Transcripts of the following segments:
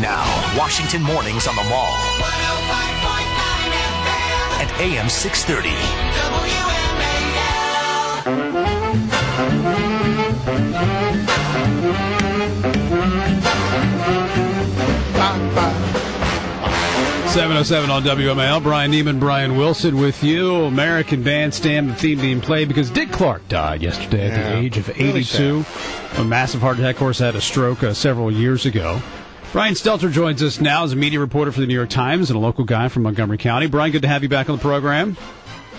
Now, Washington Mornings on the Mall. 105.9 FM. And AM 630. WMAL. 7:07 on WMAL. Brian Neiman, Brian Wilson with you. American Bandstand, the theme being played because Dick Clark died yesterday at the age of 82. A massive heart attack, of course, had a stroke several years ago. Brian Stelter joins us now as a media reporter for the New York Times and a local guy from Montgomery County. Brian, good to have you back on the program.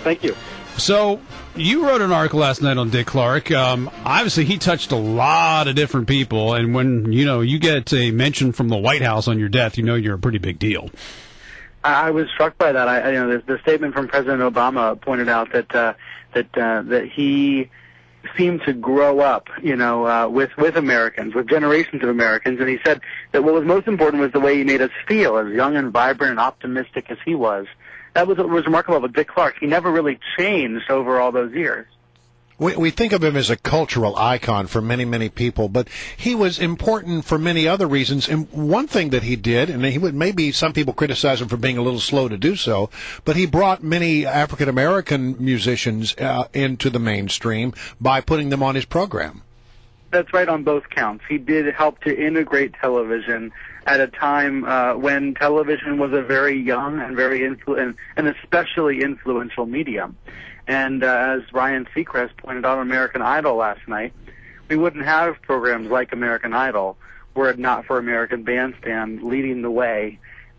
Thank you. So, you wrote an article last night on Dick Clark. Obviously, he touched a lot of different people, and when, you get a mention from the White House on your death, you're a pretty big deal. I was struck by that. The statement from President Obama pointed out that he seemed to grow up, with Americans, with generations of Americans, and he said that what was most important was the way he made us feel, as young and vibrant and optimistic as he was. That was what was remarkable about Dick Clark. He never really changed over all those years. We think of him as a cultural icon for many, many people, but he was important for many other reasons. And one thing that he did, and maybe some people criticize him for being a little slow to do so, but he brought many African-American musicians into the mainstream by putting them on his program. That's right on both counts. He did help to integrate television at a time when television was a very young and and especially influential medium. And as Ryan Seacrest pointed out on American Idol last night, we wouldn't have programs like American Idol were it not for American Bandstand leading the way,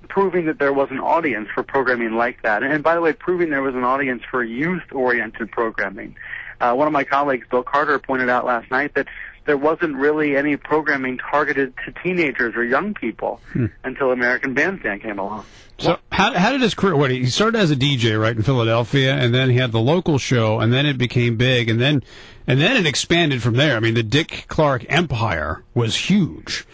proving that there was an audience for programming like that. And by the way, proving there was an audience for youth-oriented programming. One of my colleagues, Bill Carter, pointed out last night that there wasn't really any programming targeted to teenagers or young people until American Bandstand came along. So how did his career, he started as a DJ, right, in Philadelphia, and then he had the local show, and then it became big, and then it expanded from there. I mean, the Dick Clark empire was huge.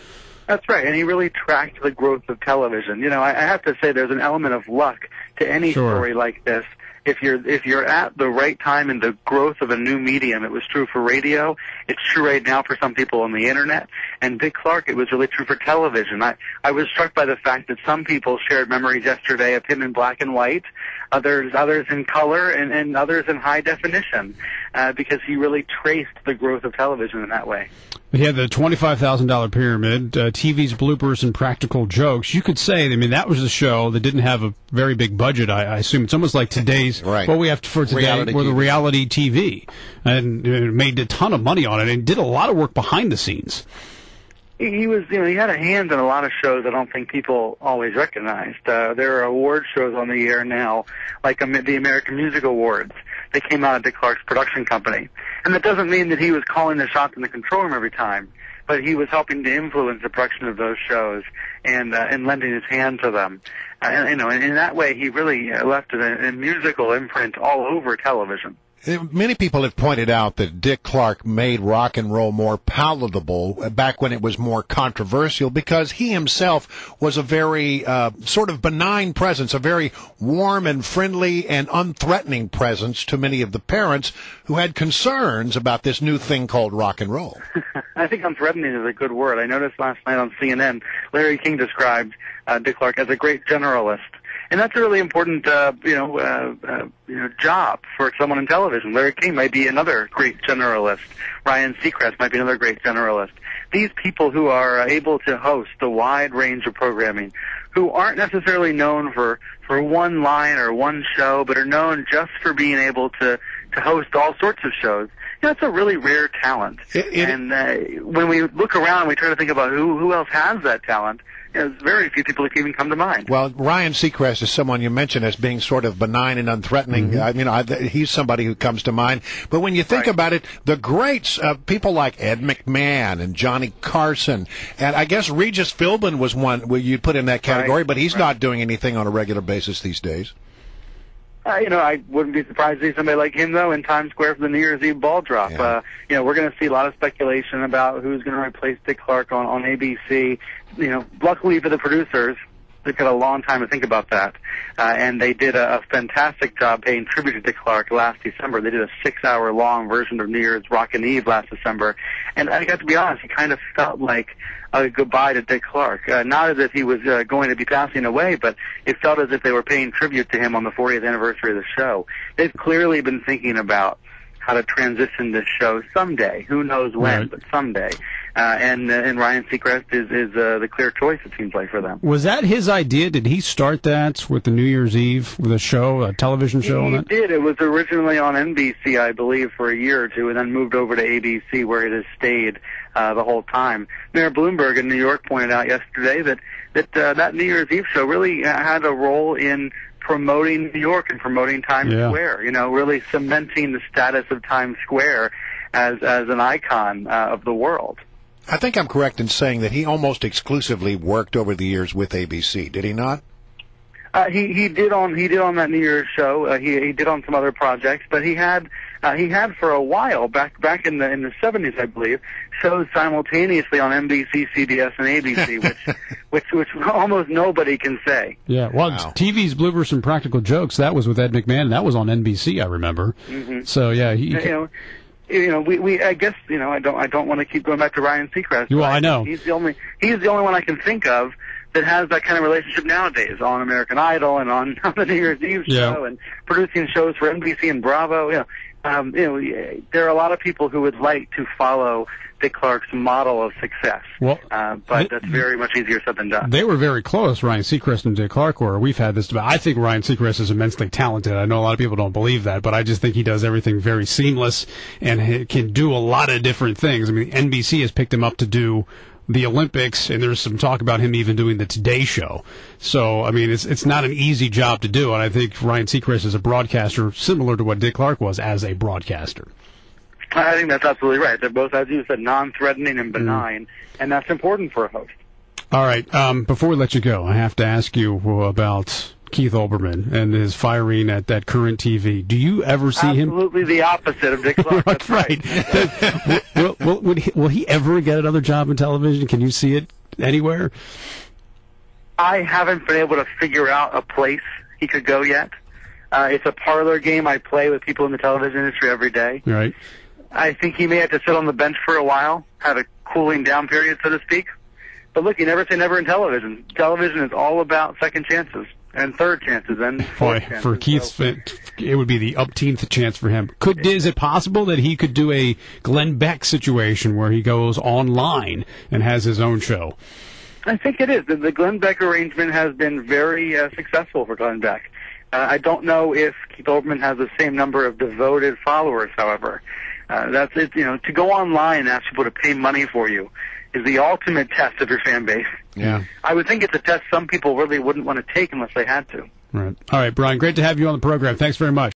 That's right, and he really tracked the growth of television. I have to say there's an element of luck to any story like this. If you're at the right time in the growth of a new medium, it was true for radio, it's true right now for some people on the internet, and Dick Clark, it was really true for television. I was struck by the fact that some people shared memories yesterday of him in black and white, others in color, and others in high definition, because he really traced the growth of television in that way. He had the $25,000 pyramid, TV's bloopers and practical jokes. You could say, that was a show that didn't have a very big budget, I assume. It's almost like today's, what we have for today, the reality TV. And it made a ton of money on it and did a lot of work behind the scenes. He was, he had a hand in a lot of shows I don't think people always recognized. There are award shows on the air now, like the American Music Awards. They came out of Dick Clark's production company. And that doesn't mean that he was calling the shots in the control room every time, but he was helping to influence the production of those shows and lending his hand to them. And in that way, he really left a musical imprint all over television. Many people have pointed out that Dick Clark made rock and roll more palatable back when it was more controversial because he himself was a very sort of benign presence, a very warm and friendly and unthreatening presence to many of the parents who had concerns about this new thing called rock and roll. I think unthreatening is a good word. I noticed last night on CNN, Larry King described Dick Clark as a great generalist. And that's a really important, job for someone in television. Larry King might be another great generalist. Ryan Seacrest might be another great generalist. These people who are able to host a wide range of programming, who aren't necessarily known for one line or one show, but are known just for being able to host all sorts of shows. That's a really rare talent. And when we look around, we try to think about who else has that talent. There's very few people that can even come to mind. Well, Ryan Seacrest is someone you mentioned as being sort of benign and unthreatening. Mm-hmm. He's somebody who comes to mind. But when you think about it, the greats, people like Ed McMahon and Johnny Carson, and I guess Regis Philbin was one where you'd put in that category, but he's not doing anything on a regular basis these days. I wouldn't be surprised to see somebody like him, though, in Times Square for the New Year's Eve ball drop. Yeah. We're going to see a lot of speculation about who's going to replace Dick Clark on ABC. Luckily for the producers, They've got a long time to think about that. And they did a fantastic job paying tribute to Dick Clark last December. They did a 6-hour-long version of New Year's Rockin' Eve last December. And I got to be honest, it kind of felt like a goodbye to Dick Clark. Not as if he was going to be passing away, but it felt as if they were paying tribute to him on the 40th anniversary of the show. They've clearly been thinking about how to transition this show someday. Who knows when, right, but someday. And Ryan Seacrest is the clear choice, it seems like, for them. Was that his idea? Did he start that with the New Year's Eve, with a show, a television show on that? He did. It was originally on NBC, I believe, for a year or two, and then moved over to ABC, where it has stayed the whole time. Mayor Bloomberg in New York pointed out yesterday that New Year's Eve show really had a role in promoting New York and promoting Times Square, really cementing the status of Times Square as an icon of the world. I think I'm correct in saying that he almost exclusively worked over the years with ABC, did he not? He did on that New Year's show. He did on some other projects, but he had for a while back in the 70s, I believe, shows simultaneously on NBC, CBS, and ABC, which almost nobody can say. Yeah, well, wow. TV's Bloopers and Practical Jokes, that was with Ed McMahon, and that was on NBC, I remember. Mm-hmm. So yeah, I guess I don't want to keep going back to Ryan Seacrest. Well, I know he's the only one I can think of that has that kind of relationship nowadays on American Idol and on the New Year's Eve show and producing shows for NBC and Bravo. There are a lot of people who would like to follow Dick Clark's model of success. Well, but that's very much easier said than done. They were very close, Ryan Seacrest and Dick Clark were. We've had this debate. I think Ryan Seacrest is immensely talented. I know a lot of people don't believe that, but I just think he does everything very seamless and he can do a lot of different things. I mean, NBC has picked him up to do the Olympics, and there's some talk about him even doing the Today Show. So, I mean, it's not an easy job to do, and I think Ryan Seacrest is a broadcaster similar to what Dick Clark was as a broadcaster. I think that's absolutely right. They're both, as you said, non-threatening and benign, and that's important for a host. All right. Before we let you go, I have to ask you about Keith Olbermann and his firing at that Current TV. Do you ever see him? Absolutely the opposite of Dick Clark. That's right. Will he ever get another job in television? Can you see it anywhere? I haven't been able to figure out a place he could go yet. It's a parlor game I play with people in the television industry every day. Right. I think he may have to sit on the bench for a while, have a cooling down period, so to speak. But look, you never say never in television. Television is all about second chances and third chances and fourth chances. For Keith's, it would be the upteenth chance for him. Is it possible that he could do a Glenn Beck situation where he goes online and has his own show? I think it is. The Glenn Beck arrangement has been very successful for Glenn Beck. I don't know if Keith Olbermann has the same number of devoted followers, however. That's it. To go online and ask people to pay money for you is the ultimate test of your fan base. Yeah. I would think it's a test some people really wouldn't want to take unless they had to. Right. All right, Brian, great to have you on the program. Thanks very much.